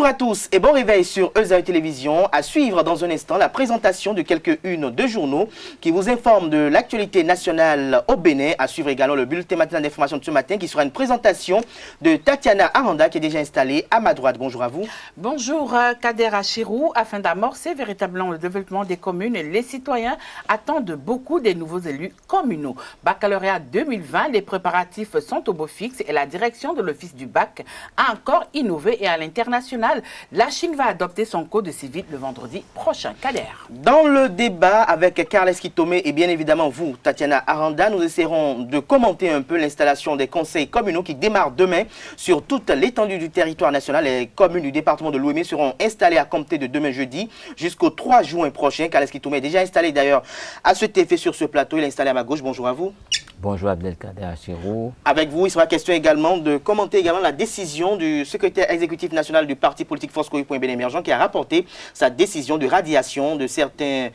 Bonjour à tous et bon réveil sur Eusa Télévision. À suivre dans un instant la présentation de quelques-unes de journaux qui vous informent de l'actualité nationale au Bénin. À suivre également le bulletin matinal d'information de ce matin qui sera une présentation de Tatiana Aranda qui est déjà installée à ma droite. Bonjour à vous. Bonjour Kader Achirou. Afin d'amorcer véritablement le développement des communes, les citoyens attendent beaucoup des nouveaux élus communaux. Baccalauréat 2020, les préparatifs sont au beau fixe et la direction de l'office du bac a encore innové et à l'international. La Chine va adopter son code civil le vendredi prochain. Kader. Dans le débat avec Carles Kitome et bien évidemment vous, Tatiana Aranda, nous essaierons de commenter un peu l'installation des conseils communaux qui démarrent demain sur toute l'étendue du territoire national. Les communes du département de l'Ouémé seront installées à compter de demain jeudi jusqu'au 3 juin prochain. Carles Kitome est déjà installé d'ailleurs à cet effet sur ce plateau. Il est installé à ma gauche. Bonjour à vous. Bonjour Abdelkader Achirou. Avec vous, il sera question également de commenter également la décision du secrétaire exécutif national du parti politique Force Kouri pour un Bénin émergent qui a rapporté sa décision de radiation de certains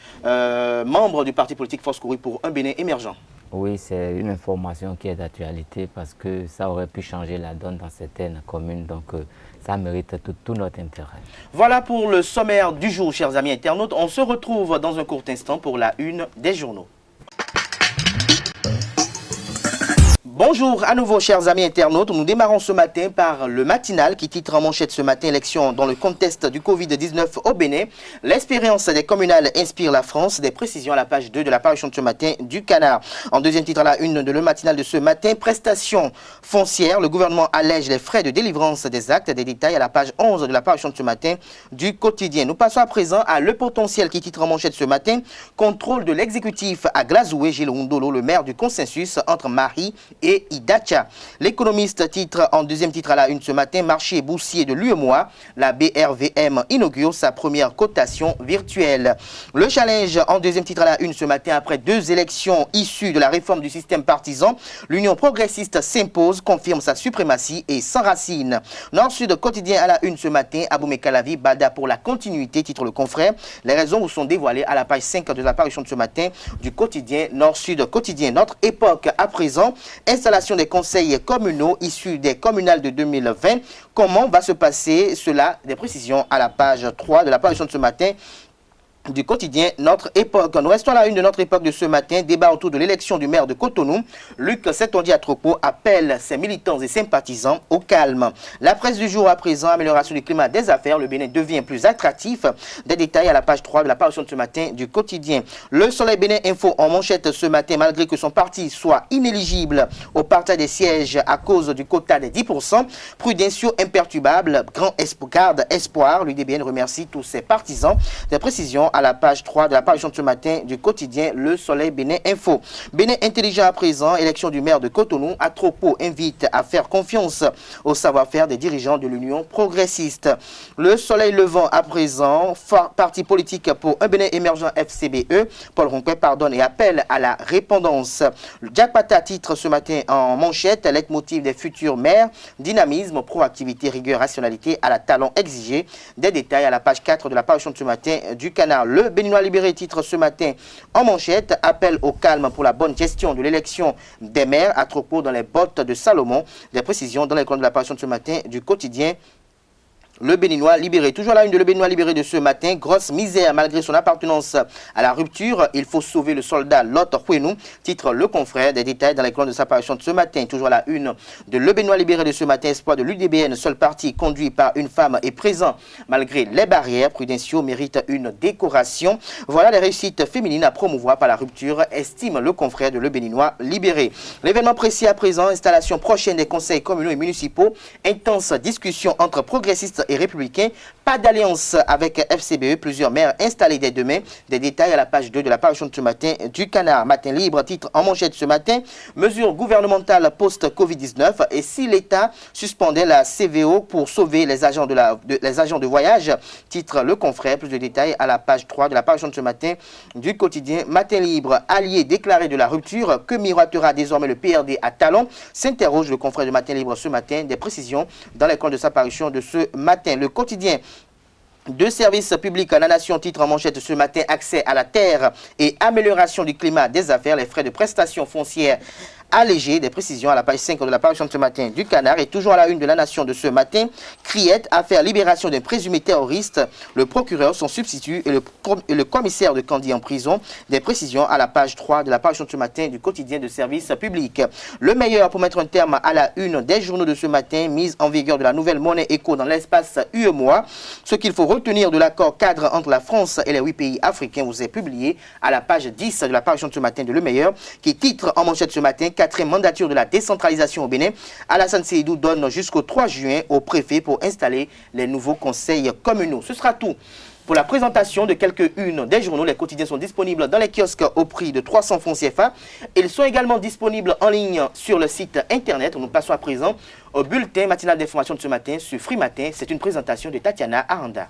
membres du parti politique Force Kouri pour un Bénin émergent. Oui, c'est une information qui est d'actualité parce que ça aurait pu changer la donne dans certaines communes. Donc, ça mérite tout notre intérêt. Voilà pour le sommaire du jour, chers amis internautes. On se retrouve dans un court instant pour la une des journaux. Bonjour à nouveau chers amis internautes, nous démarrons ce matin par le matinal qui titre en manchette ce matin élection dans le contexte du Covid-19 au Bénin. L'expérience des communales inspire la France, des précisions à la page 2 de la parution de ce matin du Canard. En deuxième titre à la une de le matinal de ce matin, prestations foncières, le gouvernement allège les frais de délivrance des actes, des détails à la page 11 de la parution de ce matin du quotidien. Nous passons à présent à le potentiel qui titre en manchette ce matin, contrôle de l'exécutif à Glazoué, Gilles Rundolo, le maire du consensus entre Marie et Idacha. L'économiste titre en deuxième titre à la une ce matin, marché boursier de l'UEMOA, la BRVM inaugure sa première cotation virtuelle. Le challenge en deuxième titre à la une ce matin, après 2 élections issues de la réforme du système partisan, l'Union progressiste s'impose, confirme sa suprématie et s'enracine. Nord-Sud quotidien à la une ce matin, Aboumé Kalavi, Bada pour la continuité, titre le confrère. Les raisons vous sont dévoilées à la page 5 de la parution de ce matin du quotidien Nord-Sud quotidien. Notre époque à présent, installation des conseils communaux issus des communales de 2020. Comment va se passer cela? Des précisions à la page 3 de la parution de ce matin du quotidien Notre Époque. Nous restons à la une de Notre Époque de ce matin. Débat autour de l'élection du maire de Cotonou. Luc Setondia-Tropo appelle ses militants et sympathisants au calme. La presse du jour à présent, amélioration du climat des affaires. Le Bénin devient plus attractif. Des détails à la page 3 de la parution de ce matin du quotidien. Le Soleil Bénin Info en manchette ce matin, malgré que son parti soit inéligible au partage des sièges à cause du quota des 10%. Prudentiaux imperturbable, garde espoir. L'UDBN remercie tous ses partisans. Des précisions à la page 3 de la parution de ce matin du quotidien Le Soleil Bénin Info. Bénin intelligent à présent, élection du maire de Cotonou. Atropo invite à faire confiance au savoir-faire des dirigeants de l'Union progressiste. Le Soleil levant à présent, parti politique pour un Bénin émergent FCBE. Paul Ronquet pardonne et appelle à la répondance. Jack Pata titre ce matin en manchette, leitmotiv des futurs maires, dynamisme, proactivité, rigueur, rationalité à la talent exigé. Des détails à la page 4 de la parution de ce matin du Canard. Le Béninois libéré titre ce matin en manchette, appel au calme pour la bonne gestion de l'élection des maires, à propos dans les bottes de Salomon. Des précisions dans les colonnes de la parution de ce matin du quotidien Le Béninois libéré. Toujours à la une de Le Béninois libéré de ce matin, grosse misère malgré son appartenance à la rupture. Il faut sauver le soldat Lot Huenou, titre Le Confrère. Des détails dans les colonnes de sa parution de ce matin. Toujours à la une de Le Béninois libéré de ce matin, espoir de l'UDBN, seul parti conduit par une femme est présent malgré les barrières. Prudentiaux mérite une décoration. Voilà les réussites féminines à promouvoir par la rupture, estime Le Confrère de Le Béninois libéré. L'événement précis à présent, installation prochaine des conseils communaux et municipaux, intense discussion entre progressistes et républicains, pas d'alliance avec FCBE, plusieurs maires installés dès demain. Des détails à la page 2 de la parution de ce matin du Canard. Matin libre, titre en manchette ce matin, mesures gouvernementales post-Covid-19 et si l'État suspendait la CVO pour sauver les agents de voyage, titre Le Confrère. Plus de détails à la page 3 de la parution de ce matin du quotidien Matin libre. Allié déclaré de la rupture, que miroitera désormais le PRD à Talon, s'interroge le confrère de Matin libre ce matin. Des précisions dans les colonnes de sa parution de ce matin. Le quotidien de services publics à la nation, titre en manchette ce matin, accès à la terre et amélioration du climat des affaires, les frais de prestations foncières allégé. Des précisions à la page 5 de la parution de ce matin du Canard. Et toujours à la une de la Nation de ce matin, Criette, affaire libération d'un présumé terroriste. Le procureur, son substitut et le commissaire de Candy en prison. Des précisions à la page 3 de la parution de ce matin du quotidien de service public. Le meilleur pour mettre un terme à la une des journaux de ce matin, mise en vigueur de la nouvelle monnaie éco dans l'espace UEMOA. Ce qu'il faut retenir de l'accord cadre entre la France et les 8 pays africains vous est publié à la page 10 de la parution de ce matin de Le Meilleur, qui titre en manchette ce matin, 4e mandature de la décentralisation au Bénin. Alassane Seydou donne jusqu'au 3 juin au préfet pour installer les nouveaux conseils communaux. Ce sera tout pour la présentation de quelques-unes des journaux. Les quotidiens sont disponibles dans les kiosques au prix de 300 francs CFA. Ils sont également disponibles en ligne sur le site internet. Nous passons à présent au bulletin matinal d'information de ce matin sur Free Matin. C'est une présentation de Tatiana Aranda.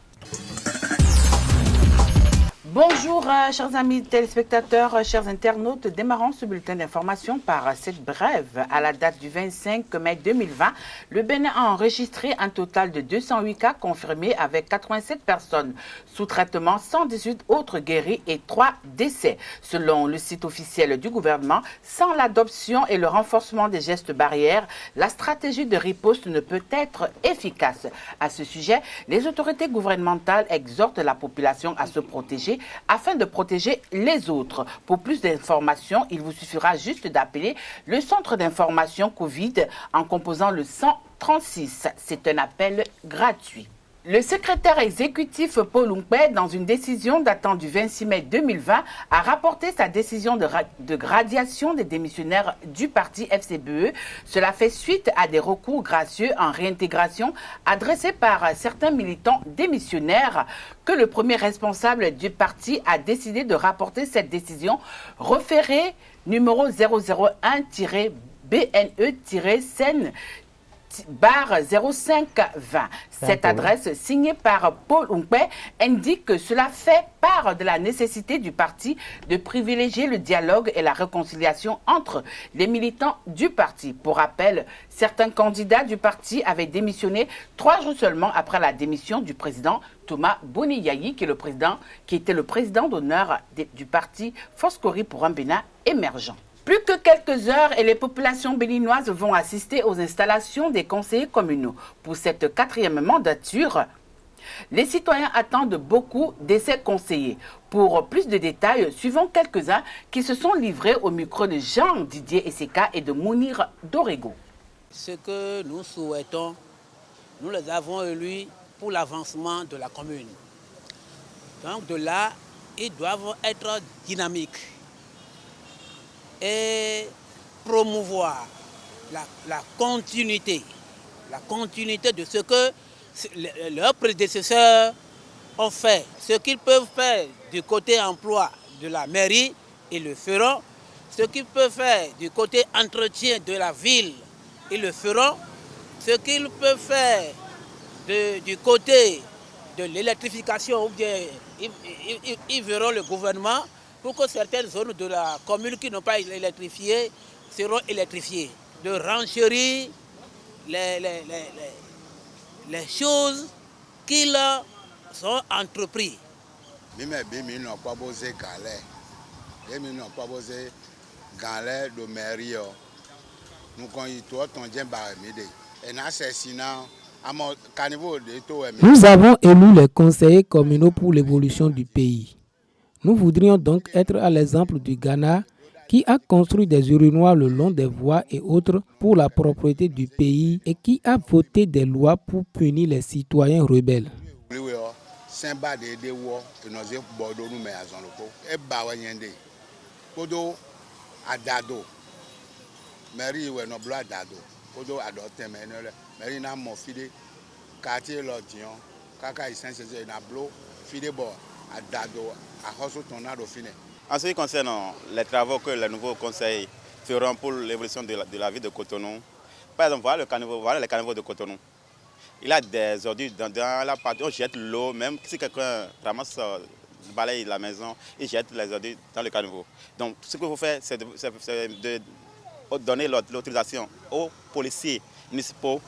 Bonjour, chers amis téléspectateurs, chers internautes. Démarrons ce bulletin d'information par cette brève. À la date du 25 mai 2020, le Bénin a enregistré un total de 208 cas confirmés avec 87 personnes sous traitement, 118 autres guéris et 3 décès. Selon le site officiel du gouvernement, sans l'adoption et le renforcement des gestes barrières, la stratégie de riposte ne peut être efficace. À ce sujet, les autorités gouvernementales exhortent la population à se protéger afin de protéger les autres. Pour plus d'informations, il vous suffira juste d'appeler le centre d'information Covid en composant le 136. C'est un appel gratuit. Le secrétaire exécutif Paul Oungpé, dans une décision datant du 26 mai 2020, a rapporté sa décision de gradation des démissionnaires du parti FCBE. Cela fait suite à des recours gracieux en réintégration adressés par certains militants démissionnaires que le premier responsable du parti a décidé de rapporter cette décision référée numéro 001-BNE-SEN barre 0520. Cette adresse signée par Paul Oungpé indique que cela fait part de la nécessité du parti de privilégier le dialogue et la réconciliation entre les militants du parti. Pour rappel, certains candidats du parti avaient démissionné 3 jours seulement après la démission du président Thomas Boniyayi, qui était le président d'honneur du parti Foscori pour un Bénin émergent. Plus que quelques heures et les populations béninoises vont assister aux installations des conseillers communaux. Pour cette 4e mandature, les citoyens attendent beaucoup de ces conseillers. Pour plus de détails, suivons quelques-uns qui se sont livrés au micro de Jean-Didier Esseka et de Mounir Dorego. Ce que nous souhaitons, nous les avons élus pour l'avancement de la commune. Donc de là, ils doivent être dynamiques et promouvoir la continuité de ce que leurs prédécesseurs ont fait. Ce qu'ils peuvent faire du côté emploi de la mairie, ils le feront. Ce qu'ils peuvent faire du côté entretien de la ville, ils le feront. Ce qu'ils peuvent faire du côté de l'électrification, ou bien ils verront le gouvernement pour que certaines zones de la commune qui n'ont pas électrifiées seront électrifiées. De renchérir les choses qu'ils ont entrepris. Nous avons élu les conseillers communaux pour l'évolution du pays. Nous voudrions donc être à l'exemple du Ghana qui a construit des urinoirs le long des voies et autres pour la propriété du pays et qui a voté des lois pour punir les citoyens rebelles. En ce qui concerne les travaux que les nouveaux conseils feront pour l'évolution de la ville de Cotonou, par exemple, voilà les caniveaux de Cotonou. Il y a des ordures dans la partie, on jette l'eau, même si quelqu'un ramasse, balaye la maison, il jette les ordures dans le caniveau. Donc ce qu'il faut faire, c'est de donner l'autorisation aux policiers municipaux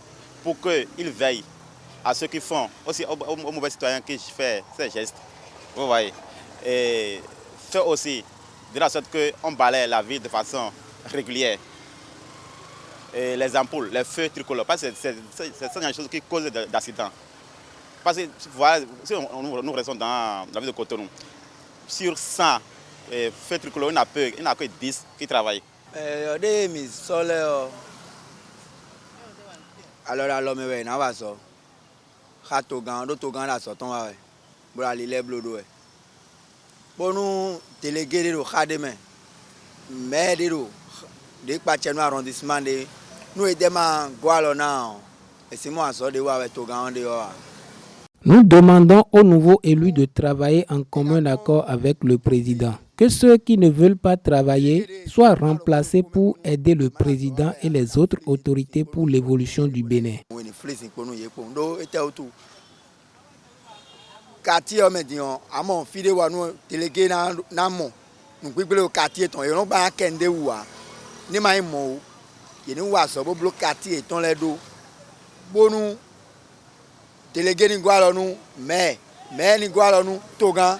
pour qu'ils veillent à ceux qui font, aussi aux mauvais citoyens qui font ces gestes. Vous voyez. Et faire aussi de la sorte qu'on balaye la ville de façon régulière. et les ampoules, les feux tricolores. Parce que c'est une chose qui cause d'accidents. Parce que voilà, si nous restons dans la ville de Cotonou, sur 100 feux tricolores, il n'y a que 10 qui travaillent. Alors l'homme est là, va ça. Khatogan, d'autres gars là, ça tombe ouais. Voilà les blodo ouais. Bon nous délégués de Khademe, mais de partir dans arrondissement de nous aidons Gualona. Et c'est moi ça de ouais Togan de ouais. Nous demandons aux nouveaux élus de travailler en commun accord avec le président. Que ceux qui ne veulent pas travailler soient remplacés pour aider le président et les autres autorités pour l'évolution du Bénin. Délégué ni gualonu mais ni gualonu togan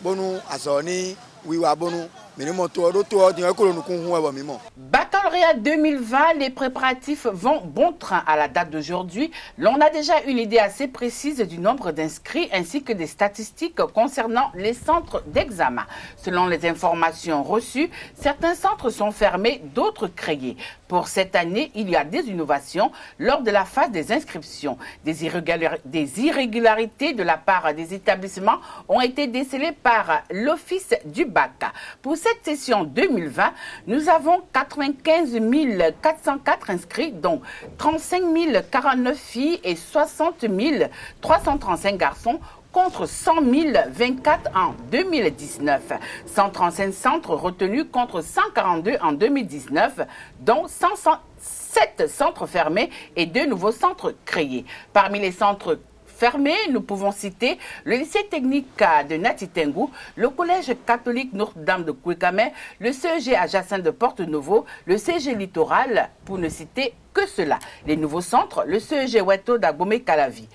bonu asoni wiwa bonu minimo to do to di ko nu kun hu mi mo. Baccalauréat 2020, les préparatifs vont bon train à la date d'aujourd'hui. L'on a déjà une idée assez précise du nombre d'inscrits ainsi que des statistiques concernant les centres d'examen. Selon les informations reçues, certains centres sont fermés, d'autres créés. Pour cette année, il y a des innovations lors de la phase des inscriptions. Des irrégularités de la part des établissements ont été décelées par l'Office du bac. Pour cette session 2020, nous avons 95 404 inscrits, dont 35 049 filles et 60 335 garçons, contre 100 024 en 2019. 135 centres retenus contre 142 en 2019, dont 107 centres fermés et 2 nouveaux centres créés. Parmi les centres fermés, nous pouvons citer le lycée technique de Natitengu, le collège catholique Notre-Dame de Kwekame, le CEG adjacent de Porte-Nouveau, le CEG littoral, pour ne citer que cela. Les nouveaux centres, le CEG Weto d'Agbomey-Calavi.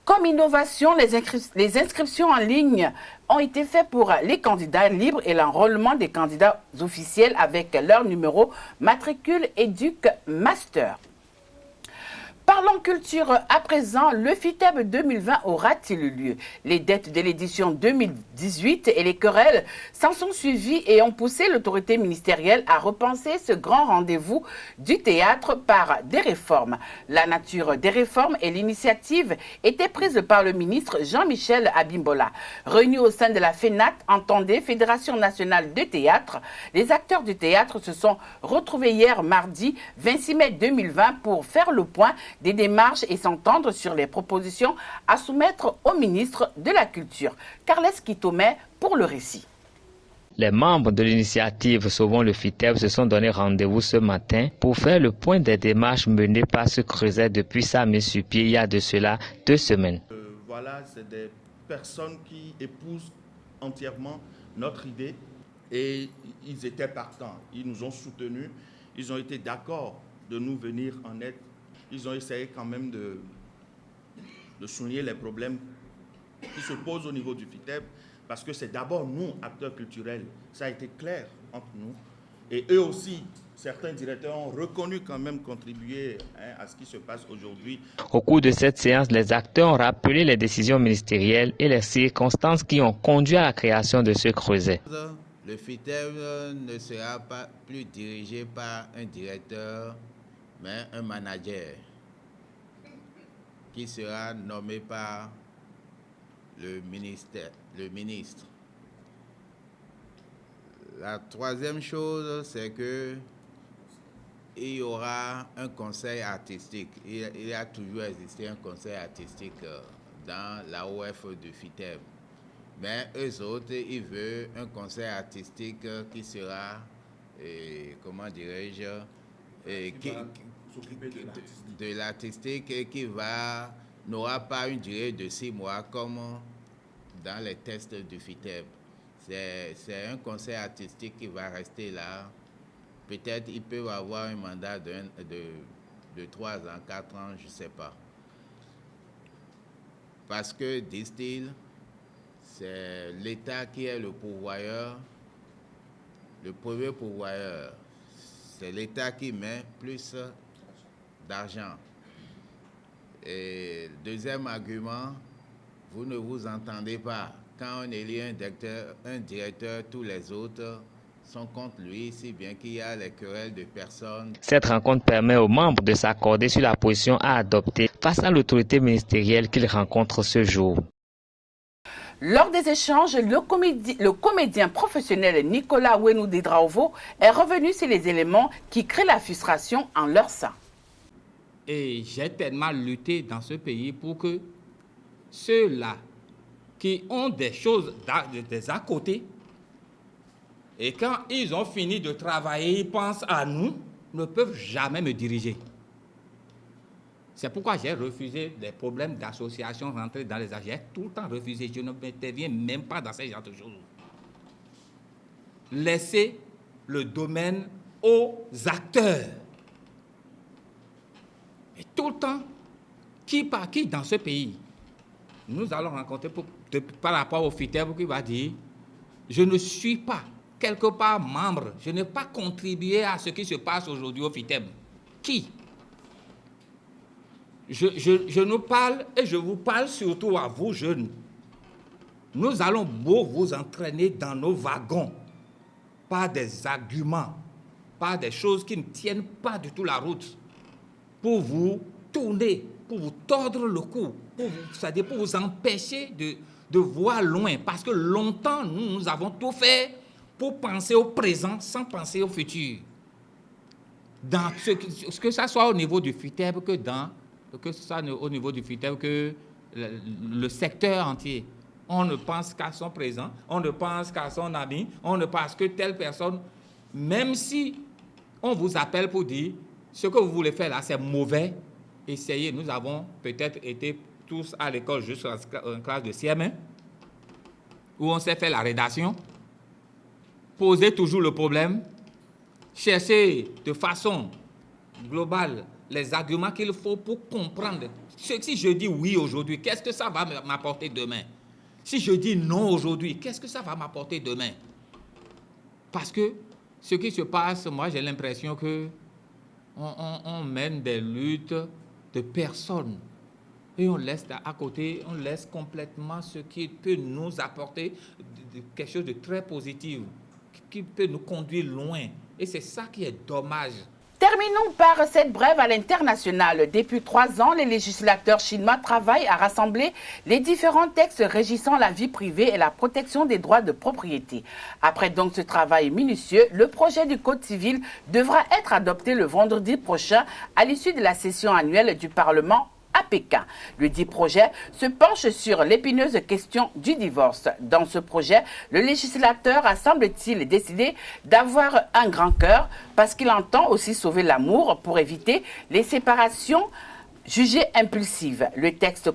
Comme innovation, les inscriptions en ligne ont été faites pour les candidats libres et l'enrôlement des candidats officiels avec leur numéro matricule Éduc Master. Parlons culture à présent, le FITEB 2020 aura-t-il lieu? Les dettes de l'édition 2018 et les querelles s'en sont suivies et ont poussé l'autorité ministérielle à repenser ce grand rendez-vous du théâtre par des réformes. La nature des réformes et l'initiative étaient prises par le ministre Jean-Michel Abimbola. Réunis au sein de la FENAT, entendez Fédération nationale de théâtre, les acteurs du théâtre se sont retrouvés hier mardi 26 mai 2020 pour faire le point des démarches et s'entendre sur les propositions à soumettre au ministre de la Culture. Carles Kitome pour le récit. Les membres de l'initiative Sauvons le FITEB se sont donné rendez-vous ce matin pour faire le point des démarches menées par ce creuset depuis sa mise sur pied il y a de cela 2 semaines. Voilà, c'est des personnes qui épousent entièrement notre idée et ils étaient partants. Ils nous ont soutenus, ils ont été d'accord de nous venir en aide. Ils ont essayé quand même de souligner les problèmes qui se posent au niveau du FITEB, parce que c'est d'abord nous, acteurs culturels, ça a été clair entre nous. Et eux aussi, certains directeurs ont reconnu quand même contribuer à ce qui se passe aujourd'hui. Au cours de cette séance, les acteurs ont rappelé les décisions ministérielles et les circonstances qui ont conduit à la création de ce creuset. Le FITEB ne sera pas plus dirigé par un directeur, mais un manager qui sera nommé par le ministre. La troisième chose, c'est que il y aura un conseil artistique. Il a toujours existé un conseil artistique dans la OF du FITEB. Mais eux autres, ils veulent un conseil artistique qui sera, comment dirais-je, de l'artistique et qui n'aura pas une durée de 6 mois comme dans les tests du FITEB. C'est un conseil artistique qui va rester là. Peut-être ils peuvent avoir un mandat de 3 ans, 4 ans, je ne sais pas. Parce que, disent-ils, c'est l'État qui est le pourvoyeur, le premier pourvoyeur. c'est l'État qui met plus d'argent. Et deuxième argument, vous ne vous entendez pas. Quand on élit un directeur, tous les autres sont contre lui, si bien qu'il y a les querelles de personnes. Cette rencontre permet aux membres de s'accorder sur la position à adopter face à l'autorité ministérielle qu'ils rencontrent ce jour. Lors des échanges, le comédien professionnel Nicolas Ouenou-Didraovo est revenu sur les éléments qui créent la frustration en leur sein. Et j'ai tellement lutté dans ce pays pour que ceux-là qui ont des choses des à côté, et quand ils ont fini de travailler, ils pensent à nous, ne peuvent jamais me diriger. C'est pourquoi j'ai refusé les problèmes d'association rentrés dans les affaires. J'ai tout le temps refusé. Je ne m'interviens même pas dans ces genres de choses. Laissez le domaine aux acteurs. Et tout le temps, qui dans ce pays, nous allons rencontrer par rapport au FITEB qui va dire « Je ne suis pas quelque part membre, je n'ai pas contribué à ce qui se passe aujourd'hui au FITEB. » Qui? Je nous parle et je vous parle surtout à vous jeunes. Nous allons vous entraîner dans nos wagons par des arguments, par des choses qui ne tiennent pas du tout la route, pour vous tourner, pour vous tordre le cou, c'est-à-dire pour vous empêcher de voir loin. Parce que longtemps, nous avons tout fait pour penser au présent sans penser au futur. Dans que ça soit au niveau du FITEB que ce soit au niveau du FITEB que le secteur entier. On ne pense qu'à son présent, on ne pense qu'à son ami, on ne pense que telle personne, même si on vous appelle pour dire ce que vous voulez faire là, c'est mauvais, essayez. Nous avons peut-être été tous à l'école jusqu'en classe de CM1, où on s'est fait la rédaction, poser toujours le problème, chercher de façon globale les arguments qu'il faut pour comprendre. Si je dis oui aujourd'hui, qu'est-ce que ça va m'apporter demain? Si je dis non aujourd'hui, qu'est-ce que ça va m'apporter demain? Parce que ce qui se passe, moi j'ai l'impression que on mène des luttes de personnes et on laisse à côté, on laisse complètement ce qui peut nous apporter quelque chose de très positif, qui peut nous conduire loin. Et c'est ça qui est dommage. Terminons par cette brève à l'international. Depuis 3 ans, les législateurs chinois travaillent à rassembler les différents textes régissant la vie privée et la protection des droits de propriété. Après donc ce travail minutieux, le projet du Code civil devra être adopté le vendredi prochain à l'issue de la session annuelle du Parlement à Pékin. Le dit projet se penche sur l'épineuse question du divorce. Dans ce projet, le législateur a, semble-t-il, décidé d'avoir un grand cœur parce qu'il entend aussi sauver l'amour pour éviter les séparations jugées impulsives. Le texte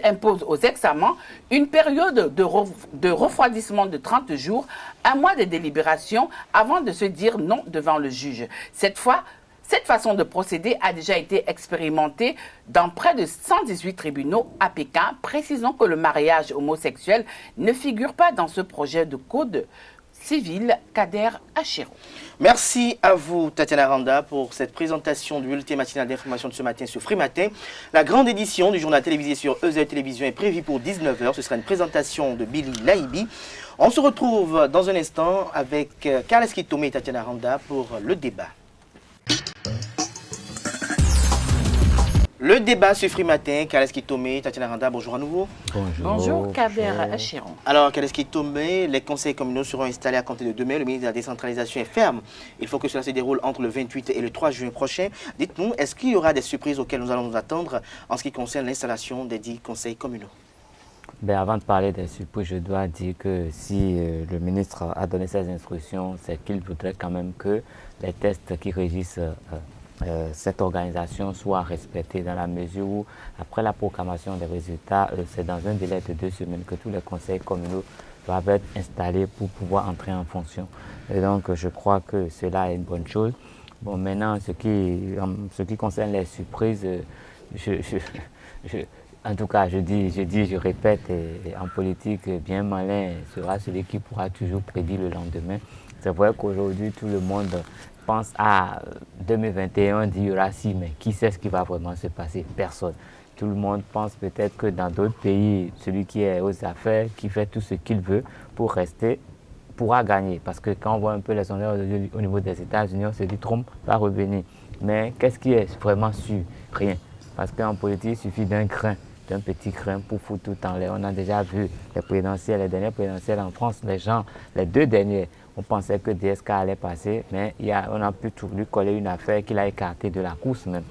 impose aux ex-amants une période de refroidissement de 30 jours, un mois de délibération avant de se dire non devant le juge. Cette façon de procéder a déjà été expérimentée dans près de 118 tribunaux à Pékin. Précisons que le mariage homosexuel ne figure pas dans ce projet de code civil. Kader Achirou. Merci à vous, Tatiana Randa, pour cette présentation du bulletin matinal d'information de ce matin sur Free Matin. La grande édition du journal télévisé sur EZ Télévision est prévue pour 19 h. Ce sera une présentation de Billy Laibi. On se retrouve dans un instant avec Carles Kitome et Tatiana Randa pour le débat. Le débat sur Free Matin, Carles Kitome, Tatiana Randa, bonjour à nouveau. Bonjour, Kader Achiron. Alors, Carles Kitome, les conseils communaux seront installés à compter de demain. Le ministre de la décentralisation est ferme. Il faut que cela se déroule entre le 28 et le 3 juin prochain. Dites-nous, est-ce qu'il y aura des surprises auxquelles nous allons nous attendre en ce qui concerne l'installation des 10 conseils communaux? Avant de parler des surprises, je dois dire que si le ministre a donné ses instructions, c'est qu'il voudrait quand même que les tests qui régissent cette organisation soit respectée dans la mesure où, après la proclamation des résultats, c'est dans un délai de 2 semaines que tous les conseils communaux doivent être installés pour pouvoir entrer en fonction. Et donc, je crois que cela est une bonne chose. Bon, maintenant, ce qui concerne les surprises, en tout cas, je répète, en politique, bien malin sera celui qui pourra toujours prédire le lendemain. C'est vrai qu'aujourd'hui, tout le monde pense à 2021, on dit il y aura 6 mai. Qui sait ce qui va vraiment se passer? Personne. Tout le monde pense peut-être que dans d'autres pays, celui qui est aux affaires, qui fait tout ce qu'il veut pour rester, pourra gagner. Parce que quand on voit un peu les sondages au niveau des États-Unis, on se dit Trump va revenir. Mais qu'est-ce qui est vraiment sûr? Rien. Parce qu'en politique, il suffit d'un grain, d'un petit grain pour foutre tout en l'air. On a déjà vu les présidentielles, les dernières présidentielles en France, les gens, les 2 derniers, on pensait que DSK allait passer, mais on a pu lui coller une affaire qu'il a écartée de la course même.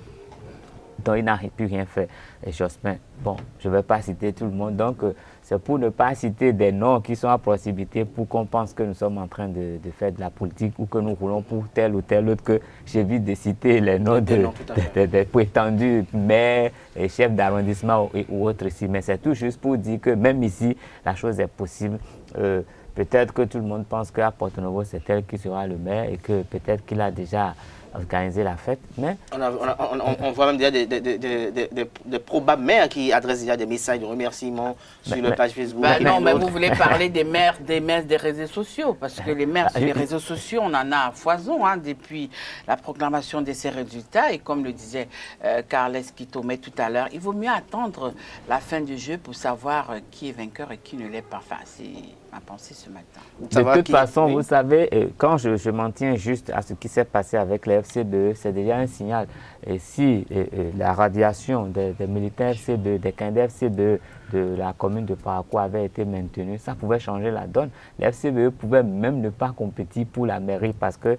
Donc il n'a plus rien fait. Et Jospin, bon, je ne vais pas citer tout le monde, donc c'est pour ne pas citer des noms qui sont à proximité pour qu'on pense que nous sommes en train de faire de la politique ou que nous roulons pour tel ou tel autre, que j'évite de citer les noms des prétendus maires et chefs d'arrondissement ou autres ici. Mais c'est tout juste pour dire que même ici, la chose est possible. Peut-être que tout le monde pense qu'à Porto-Novo, c'est elle qui sera le maire et que peut-être qu'il a déjà organisé la fête, mais... On voit même déjà des probables maires qui adressent déjà des messages de remerciement sur la page Facebook. Non, mais vous voulez parler des maires des réseaux sociaux, parce que les maires sur les réseaux sociaux, on en a à foison depuis la proclamation de ces résultats. Et comme le disait Carles Kitome tout à l'heure, il vaut mieux attendre la fin du jeu pour savoir qui est vainqueur et qui ne l'est pas. Enfin, c'est ma pensée ce matin. De toute façon, vous savez, quand je m'en tiens juste à ce qui s'est passé avec les FCBE, c'est déjà un signal. Et si la radiation des militaires FCBE, des candidats FCBE de la commune de Parakou avait été maintenue, ça pouvait changer la donne. Les FCBE pouvaient même ne pas compétir pour la mairie parce que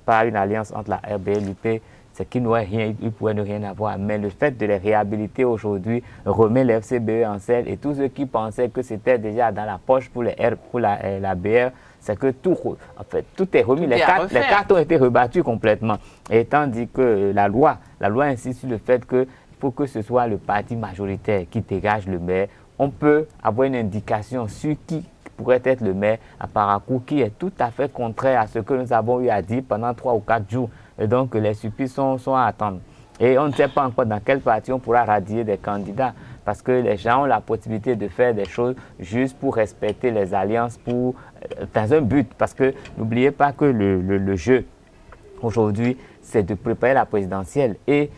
par une alliance entre la RB et l'UP, c'est qu'ils n'auraient rien, ils pourraient ne rien avoir. Mais le fait de les réhabiliter aujourd'hui remet les FCBE en selle et tous ceux qui pensaient que c'était déjà dans la poche pour la BR, c'est que tout est remis. Les cartes ont été rebattues complètement. Et tandis que la loi insiste sur le fait qu'il faut que ce soit le parti majoritaire qui dégage le maire. On peut avoir une indication sur qui pourrait être le maire à Parakou, qui est tout à fait contraire à ce que nous avons eu à dire pendant 3 ou 4 jours. Et donc les supplices sont à attendre. Et on ne sait pas encore dans quel parti on pourra radier des candidats, parce que les gens ont la possibilité de faire des choses juste pour respecter les alliances, dans un but. Parce que n'oubliez pas que le jeu aujourd'hui, c'est de préparer la présidentielle. Et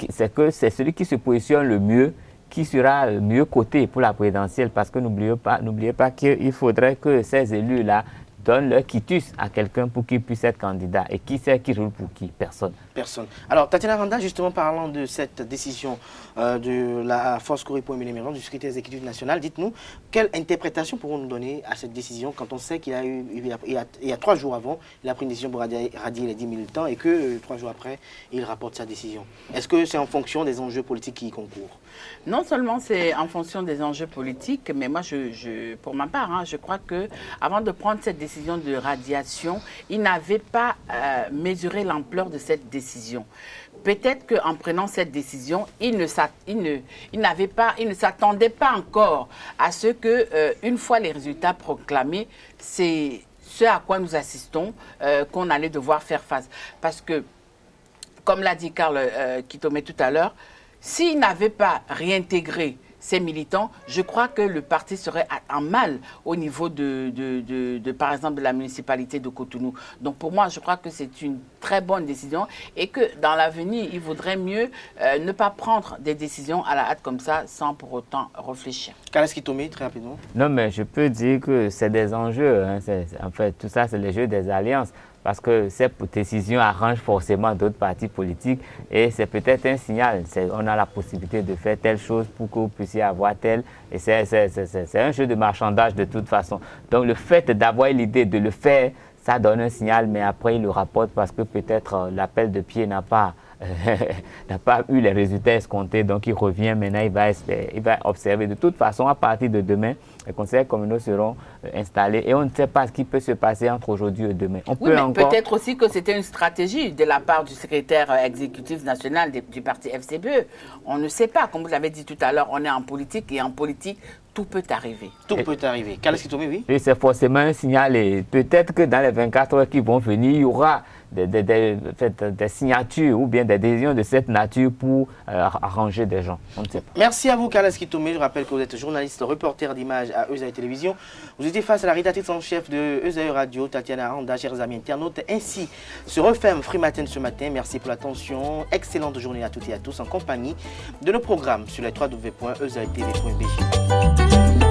c'est celui qui se positionne le mieux qui sera le mieux coté pour la présidentielle. Parce que n'oubliez pas qu'il faudrait que ces élus-là donne leur quitus à quelqu'un pour qu'il puisse être candidat. Et qui sait qui roule pour qui? Personne. Personne. Alors, Tatiana Randa, justement, parlant de cette décision de la force Corée pour émergence du secrétaire exécutif national, dites-nous, quelle interprétation pourrons-nous donner à cette décision quand on sait qu'il y a 3 jours avant, il a pris une décision pour radier les 10 militants et que 3 jours après, il rapporte sa décision? Est-ce que c'est en fonction des enjeux politiques qui y concourent? Non seulement c'est en fonction des enjeux politiques, mais moi, pour ma part, je crois que avant de prendre cette décision de radiation, il n'avait pas mesuré l'ampleur de cette décision. Peut-être qu'en prenant cette décision, il ne s'attendait pas encore à ce que, une fois les résultats proclamés, c'est ce à quoi nous assistons qu'on allait devoir faire face. Parce que, comme l'a dit Carl Kitome tout à l'heure, s'il n'avait pas réintégré ces militants, je crois que le parti serait en mal au niveau par exemple, de la municipalité de Cotonou. Donc pour moi, je crois que c'est une très bonne décision et que dans l'avenir, il vaudrait mieux ne pas prendre des décisions à la hâte comme ça sans pour autant réfléchir. Carles Kitome, très rapidement. Non, mais je peux dire que c'est des enjeux. En fait, tout ça, c'est le jeu des alliances. Parce que ces décisions arrangent forcément d'autres partis politiques et c'est peut-être un signal. On a la possibilité de faire telle chose pour que vous puissiez avoir telle. Et c'est un jeu de marchandage de toute façon. Donc le fait d'avoir l'idée de le faire, ça donne un signal, mais après il le rapporte parce que peut-être l'appel de pied n'a pas eu les résultats escomptés. Donc il revient maintenant, il va observer. De toute façon, à partir de demain, les conseils communaux seront installés et on ne sait pas ce qui peut se passer entre aujourd'hui et demain. Peut-être aussi que c'était une stratégie de la part du secrétaire exécutif national du parti FCBE. On ne sait pas. Comme vous l'avez dit tout à l'heure, on est en politique et en politique, tout peut arriver. Tout peut arriver. Carles Kitome, oui. Et c'est forcément un signal et peut-être que dans les 24 heures qui vont venir, il y aura des signatures ou bien des décisions de cette nature pour arranger des gens. On ne sait pas. Merci à vous, Carles Kitomé. Je rappelle que vous êtes journaliste, reporter d'images à Eusaïe Télévision. Vous étiez face à la rédactrice en chef de Eusaïe Radio, Tatiana Aranda, chers amis internautes. Ainsi se referme Free Matin ce matin. Merci pour l'attention. Excellente journée à toutes et à tous en compagnie de nos programmes sur les www.eusaïetv.bg.